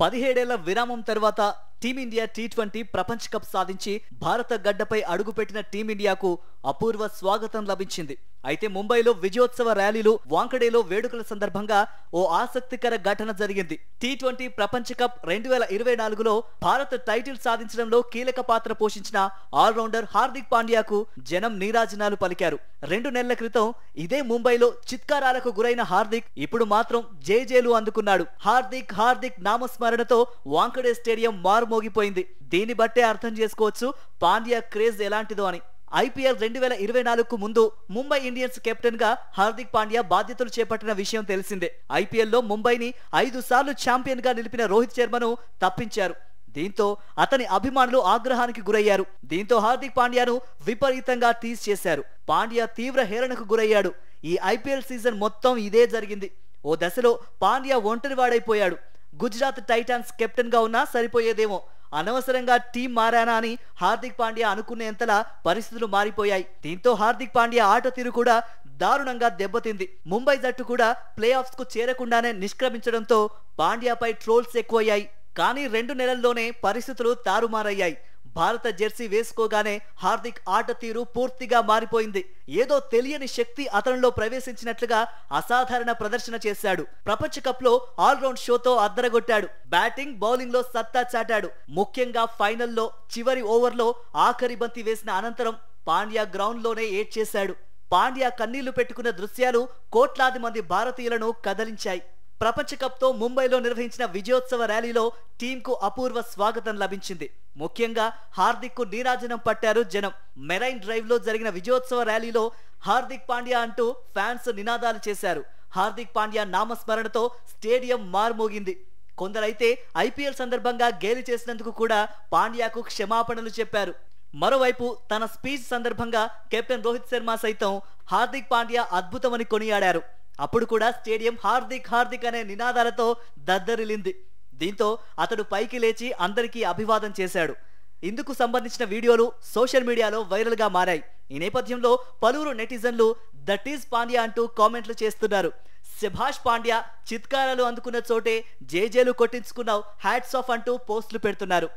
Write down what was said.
17 ఏళ్ల విరామం తర్వాత టీమిండియా టీ20 ప్రపంచ కప్ సాధించి భారత గడ్డపై అడుగుపెట్టిన టీమిండియాకు అపూర్వ స్వాగతం లభించింది. అయితే ముంబైలో విజయోత్సవ ర్యాలీలు, వాంకడేలో వేడుకల సందర్భంగా ఓ ఆసక్తికర ఘటన జరిగింది. టీ20 ప్రపంచ కప్ 2024లో భారత్ టైటిల్ సాధించడంలో కీలక పాత్ర పోషించిన ఆల్రౌండర్ హార్దిక్ పాండ్యాకు జనం నీరాజనాలు పలికారు. 2 నెలల క్రితం ఇదే ముంబైలో చిత్కారాలకు గురైన హార్దిక్ ఇప్పుడు మాత్రం జేజేలు అందుకున్నాడు. హార్దిక్ హార్దిక్ నామస్మరణతో వాంకడే స్టేడియం మారుమోగిపోయింది. దీన్ని బట్టే అర్థం చేసుకోవచ్చు పాండ్యా క్రేజ్ ఎలాంటిదో అని. ఐపీఎల్ 2024కు ముందు ముంబై ఇండియన్స్ కెప్టెన్ గా హార్దిక్ పాండ్యా బాధ్యతలు చేపట్టిన విషయం తెలిసిందే. ఐపీఎల్లో ముంబైని 5 సార్లు ఛాంపియన్ గా నిలిపిన రోహిత్ శర్మను తప్పించారు. దీంతో అతని అభిమానులు ఆగ్రహానికి గురయ్యారు. దీంతో హార్దిక్ పాండ్యాను విపరీతంగా టీజ్ చేశారు. పాండ్యా తీవ్ర హేళనకు గురయ్యాడు. ఈ ఐపీఎల్ సీజన్ మొత్తం ఇదే జరిగింది. ఓ దశలో పాండ్యా ఒంటరివాడైపోయాడు. గుజరాత్ టైటాన్స్ కెప్టెన్ గా ఉన్నా సరిపోయేదేమో, అనవసరంగా టీం మారానా అని హార్దిక్ పాండ్యా అనుకునేంతలా పరిస్థితులు మారిపోయాయి. దీంతో హార్దిక్ పాండ్యా ఆట తీరు కూడా దారుణంగా దెబ్బతింది. ముంబై జట్టు కూడా ప్లే ఆఫ్స్ కు చేరకుండానే నిష్క్రమించడంతో పాండ్యాపై ట్రోల్స్ ఎక్కువయ్యాయి. కానీ 2 నెలల్లోనే పరిస్థితులు తారుమారయ్యాయి. భారత జెర్సీ వేసుకోగానే హార్దిక్ ఆట తీరు పూర్తిగా మారిపోయింది. ఏదో తెలియని శక్తి అతనిలో ప్రవేశించినట్లుగా అసాధారణ ప్రదర్శన చేశాడు. ప్రపంచ కప్ లో ఆల్రౌండ్ షోతో అద్దరగొట్టాడు. బ్యాటింగ్, బౌలింగ్ లో సత్తా చాటాడు. ముఖ్యంగా ఫైనల్లో చివరి ఓవర్లో ఆఖరి బంతి వేసిన అనంతరం పాండ్యా గ్రౌండ్ లోనే ఏడ్చేశాడు. పాండ్యా కన్నీళ్లు పెట్టుకున్న దృశ్యాలు కోట్లాది మంది భారతీయులను కదలించాయి. ప్రపంచ కప్ తో ముంబైలో నిర్వహించిన విజయోత్సవ ర్యాలీలో టీంకు అపూర్వ స్వాగతం లభించింది. ముఖ్యంగా హార్దిక్ కు నీరాజనం పట్టారు జనం. మెరైన్ డ్రైవ్ లో జరిగిన విజయోత్సవ ర్యాలీలో హార్దిక్ పాండ్యా అంటూ ఫ్యాన్స్ నినాదాలు చేశారు. హార్దిక్ పాండ్యా నామస్మరణతో స్టేడియం మార్మోగింది. కొందరైతే ఐపీఎల్ సందర్భంగా గేలి చేసినందుకు కూడా పాండ్యాకు క్షమాపణలు చెప్పారు. మరోవైపు తన స్పీచ్ సందర్భంగా కెప్టెన్ రోహిత్ శర్మ సైతం హార్దిక్ పాండ్యా అద్భుతమని కొనియాడారు. అప్పుడు కూడా స్టేడియం హార్దిక్ హార్దిక్ అనే నినాదాలతో దద్దరిల్లింది. దీంతో అతడు పైకి లేచి అందరికీ అభివాదం చేశాడు. ఇందుకు సంబంధించిన వీడియోలు సోషల్ మీడియాలో వైరల్ గా మారాయి. ఈ నేపథ్యంలో పలువురు నెటిజన్లు దట్ ఈజ్ పాండ్యా అంటూ కామెంట్లు చేస్తున్నారు. శభాష్ పాండ్యా, చిత్కారాలు అందుకున్న చోటే జేజేలు కొట్టించుకున్నావు, హ్యాట్స్ ఆఫ్ అంటూ పోస్టులు పెడుతున్నారు.